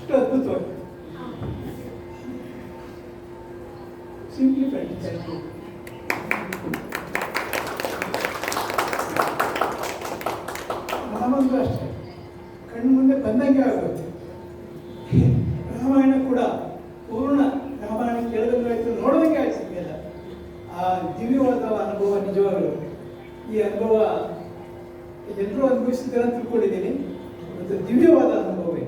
ಅಷ್ಟು ಅದ್ಭುತವಾಗಿ ಸಿಂಪ್ಲಿಫೈಡ್. ರಾಮಂದು ಅಷ್ಟೇ ಕಣ್ಣು ಮುಂದೆ ಬಂದಂಗೆ ಆಗುತ್ತೆ. ರಾಮಾಯಣ ಕೂಡ ಪೂರ್ಣ ರಾಮಾಯಣ ಕೇಳಿದಂಗೆ ಆಯ್ತು, ನೋಡೋದಂಗೆ ಆಯ್ತಿದೆಯಲ್ಲ. ಆ ದಿವ್ಯವಾದ ಅನುಭವ ನಿಜವಾಗಲು ಈ ಅನುಭವ ಎಲ್ಲರೂ ಅನುಭವಿಸಿದ್ದೀರ ಅಂತ ತಿಳ್ಕೊಂಡಿದ್ದೀನಿ. ಮತ್ತು ದಿವ್ಯವಾದ ಅನುಭವವೇ.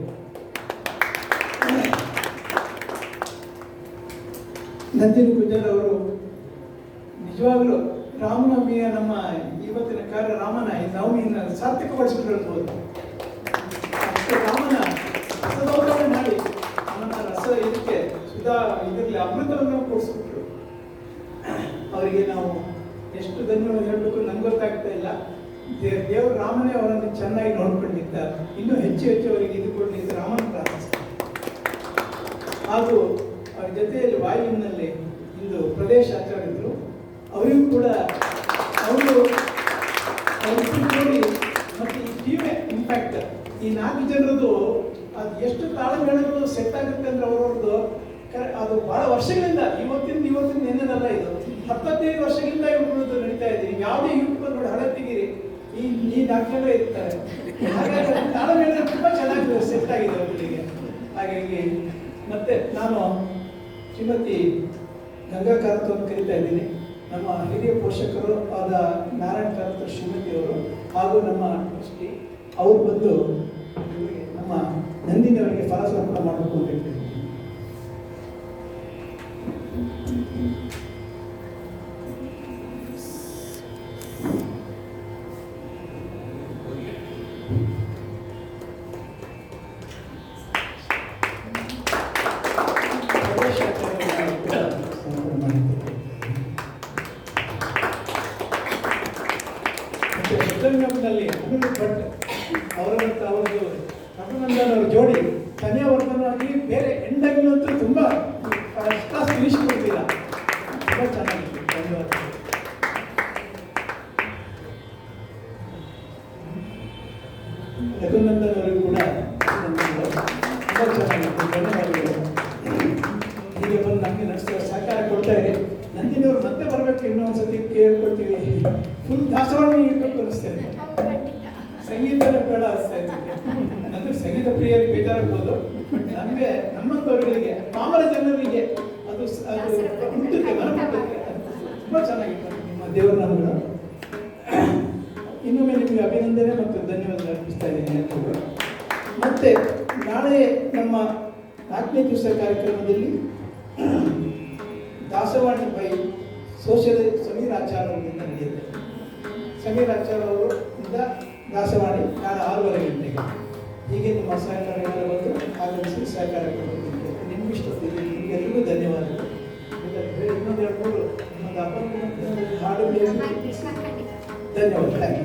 ನಂದಿನಿ ಗುಜ್ಜರ್ ಅವರು ನಿಜವಾಗಲೂ ರಾಮನವಮಿಯ ನಮ್ಮ ಇವತ್ತಿನ ಕಾರ್ಯ ರಾಮನ ಈ ನವಮಿಯನ್ನು ಸಾರ್ಥಕಗೊಳಿಸಿದ್ರು ಅನ್ಬೋದು. ಅಷ್ಟೇ ರಾಮನ ರಸದೌತಣ ಮಾಡಿ ಅವನ ರಸ ಇದಕ್ಕೆ ಸುಧಾ ಇದರಲ್ಲಿ ಅಮೃತವನ್ನು ಕೊಡಿಸ್ಬಿಟ್ರು. ಅವರಿಗೆ ನಾವು ಎಷ್ಟು ಧನ್ಯವಾದ ಹೇಳಬೇಕು ನಂಗೆ ಗೊತ್ತಾಗ್ತಾ ಇಲ್ಲ. ದೇವರು ರಾಮನೇ ಅವರನ್ನು ಚೆನ್ನಾಗಿ ನೋಡ್ಕೊಂಡಿದ್ದ. ಇನ್ನೂ ಹೆಚ್ಚು ಹೆಚ್ಚು ಅವರಿಗೆ ಇದು ಕೊಡಲಿಕ್ಕೆ ರಾಮನ ಪ್ರಾರ್ಥಿಸ್ತಾರೆ. ಹಾಗೂ ಅವ್ರ ಜೊತೆಯಲ್ಲಿ ವಾಯುವಿನಲ್ಲಿ ಇಂದು ಪ್ರದೇಶ ಆಚಾರ್ಯರು ಅವರಿಗೂ ಕೂಡ ಅವರು ನೋಡಿ ಮತ್ತು ಈ ಟೀಮೇ ಇಂಪ್ಯಾಕ್ಟ್ ಈ 4 ಜನರದ್ದು ಅದು ಎಷ್ಟು ತಾಳಮೇಳಗಳು ಸೆಟ್ ಆಗುತ್ತೆ ಅಂದ್ರೆ ಅವರವ್ರದ್ದು ಅದು ಬಹಳ ವರ್ಷಗಳಿಂದ ಇವತ್ತಿನ ನೆನೆದಲ್ಲ, ಇದು 15 ವರ್ಷಗಳಿಂದ ಇವ್ರದ್ದು ನಡೀತಾ ಇದೆ. ಯಾವುದೇ ಯೂಟ್ಯೂಬ್ ನೋಡಿ ಹಳೆ ತೆಗೀರಿ ಈ 4 ಜನ ಇರ್ತಾರೆ. ಹಾಗಾಗಿ ತಾಳಮೇಳ ತುಂಬ ಚೆನ್ನಾಗಿ ಸೆಟ್ ಆಗಿದೆ ಅವರಿಗೆ. ಹಾಗಾಗಿ ಮತ್ತೆ ನಾನು ಶ್ರೀಮತಿ ಗಂಗಾ ಕಾರತ್ ಅಂತ ಕರೀತಾ ಇದ್ದೀನಿ. ನಮ್ಮ ಹಿರಿಯ ಪೋಷಕರು ಆದ ನಾರಾಯಣ ಕಾರತ್ ಶ್ರೀಮತಿ ಅವರು ಹಾಗೂ ನಮ್ಮ ಟ್ರಸ್ಟಿ ಅವರು ಬಂದು ನಮ್ಮ ನಂದಿನಿ ಅವರಿಗೆ ಫಲ ಸಮರ್ಪಣೆ ಮಾಡಬೇಕು ಅಂತ ಹೇಳ್ತೀನಿ. ನಲ್ಲಿ ಅನಿರುದ್ಧ ಭಟ್ ಅವರಂತ ಅವ್ರದ್ದು ರಘುನಂದನ್ ಅವ್ರ ಜೋಡಿ ತನಿಯವರ್ಧನಾಗಿ ಬೇರೆ ಎಂಡಾಗಿನಂತೂ ತುಂಬ ಕ್ಲಾಸ್ ಫಿನಿಶ್ ಕೊಡ್ತೀರ. ತುಂಬ ಚೆನ್ನಾಗಿತ್ತು. ಧನ್ಯವಾದ. ರಘುನಂದನ್ ಅವರಿಗೂ ಕೂಡ ತುಂಬ ಚೆನ್ನಾಗಿತ್ತು. ಧನ್ಯವಾದಗಳು. ಹೀಗೆ ಬಂದು ನಮಗೆ ನಡೆಸ್ತಾರೆ, ಸಹಕಾರ ಕೊಡ್ತಾ ಇದೆ. ನಂದಿನಿಯವರು ಮತ್ತೆ ಬರಬೇಕು, ಇನ್ನೊಂದ್ಸತಿ ಕೇಳ್ಕೊಳ್ತೀವಿ. ಫುಲ್ ದಾಸವಾಣಿ ಇರಬೇಕು ಅನಿಸ್ತೇನೆ. ಸಂಗೀತನೇ ಬೇಡ ಅನಿಸ್ತಾ ಇರ್ತದೆ. ಅಂದ್ರೆ ಸಂಗೀತ ಪ್ರಿಯರಿಗೆ ಬೇಜಾರಾಗ್ಬೋದು. ನಮಗೆ ನಮ್ಮಂಥವರಿಗೆ ಪಾಮರ ಜನರಿಗೆ ಅದು ಹುಟ್ಟುತ್ತೆ, ಮನಪುಟ್ಟಕ್ಕೆ. ತುಂಬ ಚೆನ್ನಾಗಿತ್ತು ನಿಮ್ಮ ದೇವರ ನಾಮಗಳು. ಇನ್ನೊಮ್ಮೆ ನಿಮಗೆ ಅಭಿನಂದನೆ ಮತ್ತು ಧನ್ಯವಾದ ಅರ್ಪಿಸ್ತಾ ಇದ್ದೀನಿ. ಮತ್ತೆ ನಾಳೆ ನಮ್ಮ 4ನೇ ದಿವಸ ಕಾರ್ಯಕ್ರಮದಲ್ಲಿ ದಾಸವಾಣಿ ಬೈ ಸೋಷಿಯಲ್ ಸಮೀರ್ ಆಚಾರ್ಯ ಅವರಿಂದ ನಡೆಯುತ್ತೆ. ಸಮೀರ್ ಆಚಾರ್ಯ ಅವರು ದಾಸವಾಣಿ ನಾಳೆ 6:30 ಗಂಟೆಗೆ. ಹೀಗೆ ನಿಮ್ಮ ಸಹಕಾರಗಳ ಬಂದು ಆಗಮಿಸಿ ಸಹಕಾರ ಕೊಡಬೇಕು. ನಿಮಗಿಷ್ಟೊತ್ತಿದೆ. ನಿಮಗೆಲ್ಲರಿಗೂ ಧನ್ಯವಾದಗಳು. ಇನ್ನೊಂದು 2-3 ನಮ್ಮದು ಅಪ್ಪ ಹಾಡು ಧನ್ಯವಾದ. Thank you.